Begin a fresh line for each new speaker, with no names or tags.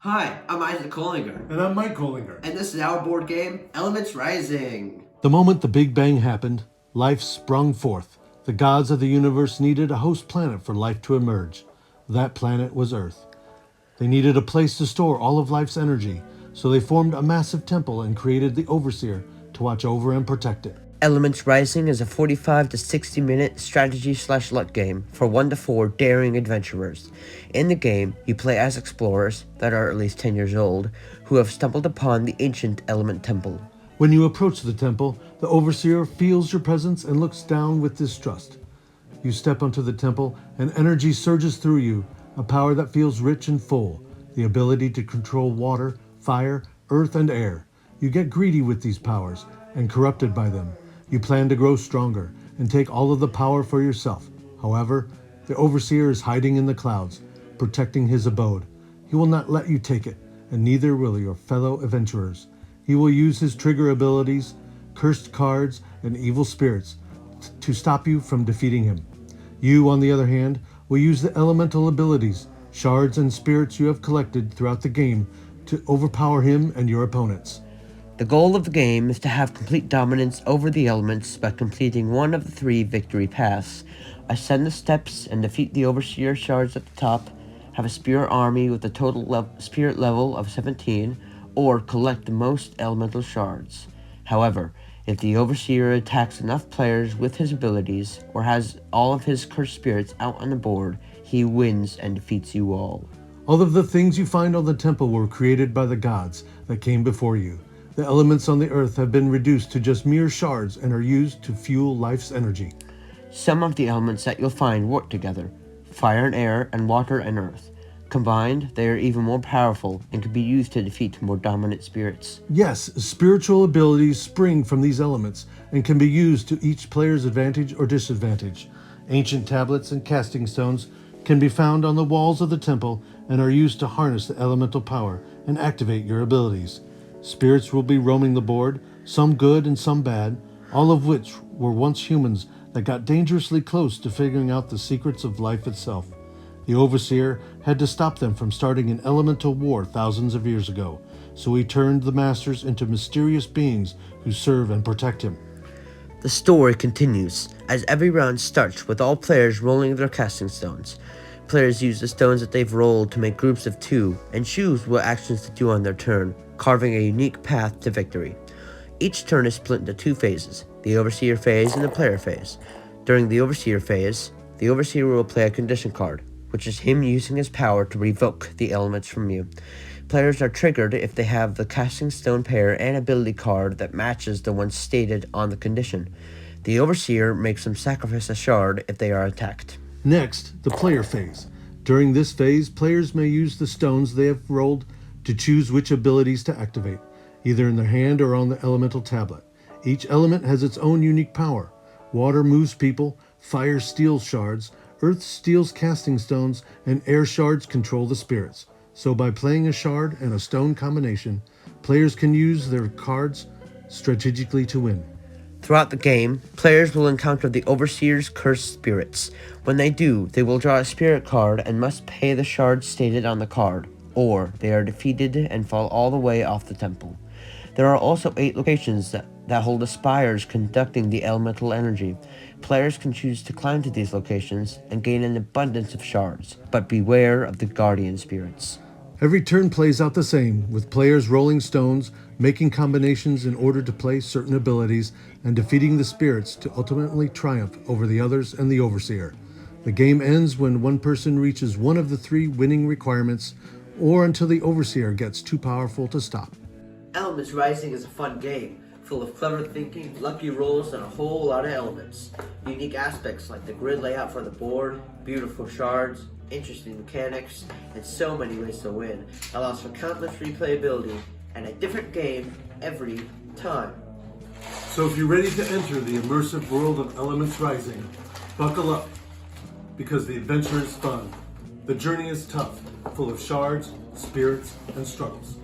Hi, I'm Isaac Collinger,
And I'm Mike Collinger.
and this is our board game, Elements Rising.
The moment the Big Bang happened, life sprung forth. The gods of the universe needed a host planet for life to emerge. That planet was Earth. They needed a place to store all of life's energy, so they formed a massive temple and created the Overseer to watch over and protect it.
Elements Rising is a 45 to 60 minute strategy/luck game for 1 to 4 daring adventurers. In the game, you play as explorers that are at least 10 years old who have stumbled upon the ancient Element Temple.
When you approach the temple, the Overseer feels your presence and looks down with distrust. You step onto the temple and energy surges through you, a power that feels rich and full, the ability to control water, fire, earth, and air. You get greedy with these powers and corrupted by them. You plan to grow stronger and take all of the power for yourself. However, the Overseer is hiding in the clouds, protecting his abode. He will not let you take it, and neither will your fellow adventurers. He will use his trigger abilities, cursed cards, and evil spirits to stop you from defeating him. You, on the other hand, will use the elemental abilities, shards, and spirits you have collected throughout the game to overpower him and your opponents.
The goal of the game is to have complete dominance over the elements by completing one of the 3 victory paths. Ascend the steps and defeat the Overseer shards at the top, have a spirit army with a total spirit level of 17, or collect the most elemental shards. However, if the Overseer attacks enough players with his abilities, or has all of his cursed spirits out on the board, he wins and defeats you all.
All of the things you find on the temple were created by the gods that came before you. The elements on the earth have been reduced to just mere shards and are used to fuel life's energy.
Some of the elements that you'll find work together: fire and air, and water and earth. Combined, they are even more powerful and can be used to defeat more dominant spirits.
Yes, spiritual abilities spring from these elements and can be used to each player's advantage or disadvantage. Ancient tablets and casting stones can be found on the walls of the temple and are used to harness the elemental power and activate your abilities. Spirits will be roaming the board, some good and some bad, all of which were once humans that got dangerously close to figuring out the secrets of life itself. The Overseer had to stop them from starting an elemental war thousands of years ago, so he turned the Masters into mysterious beings who serve and protect him.
The story continues, as every round starts with all players rolling their casting stones. Players use the stones that they've rolled to make groups of 2 and choose what actions to do on their turn, carving a unique path to victory. Each turn is split into 2 phases, the Overseer phase and the player phase. During the Overseer phase, the Overseer will play a condition card, which is him using his power to revoke the elements from you. Players are triggered if they have the casting stone pair and ability card that matches the one stated on the condition. The Overseer makes them sacrifice a shard if they are attacked.
Next, the player phase. During this phase, players may use the stones they have rolled to choose which abilities to activate, either in their hand or on the elemental tablet. Each element has its own unique power. Water moves people, fire steals shards, earth steals casting stones, and air shards control the spirits. So by playing a shard and a stone combination, players can use their cards strategically to win.
Throughout the game, players will encounter the Overseer's cursed spirits. When they do, they will draw a spirit card and must pay the shards stated on the card, or they are defeated and fall all the way off the temple. There are also 8 locations that hold the spires conducting the elemental energy. Players can choose to climb to these locations and gain an abundance of shards, but beware of the guardian spirits.
Every turn plays out the same, with players rolling stones, making combinations in order to play certain abilities, and defeating the spirits to ultimately triumph over the others and the Overseer. The game ends when one person reaches one of the 3 winning requirements, or until the Overseer gets too powerful to stop.
Elements Rising is a fun game, full of clever thinking, lucky rolls, and a whole lot of elements. Unique aspects like the grid layout for the board, beautiful shards, interesting mechanics, and so many ways to win, allows for countless replayability and a different game every time.
So if you're ready to enter the immersive world of Elements Rising, buckle up, because the adventure is fun. The journey is tough, full of shards, spirits, and struggles.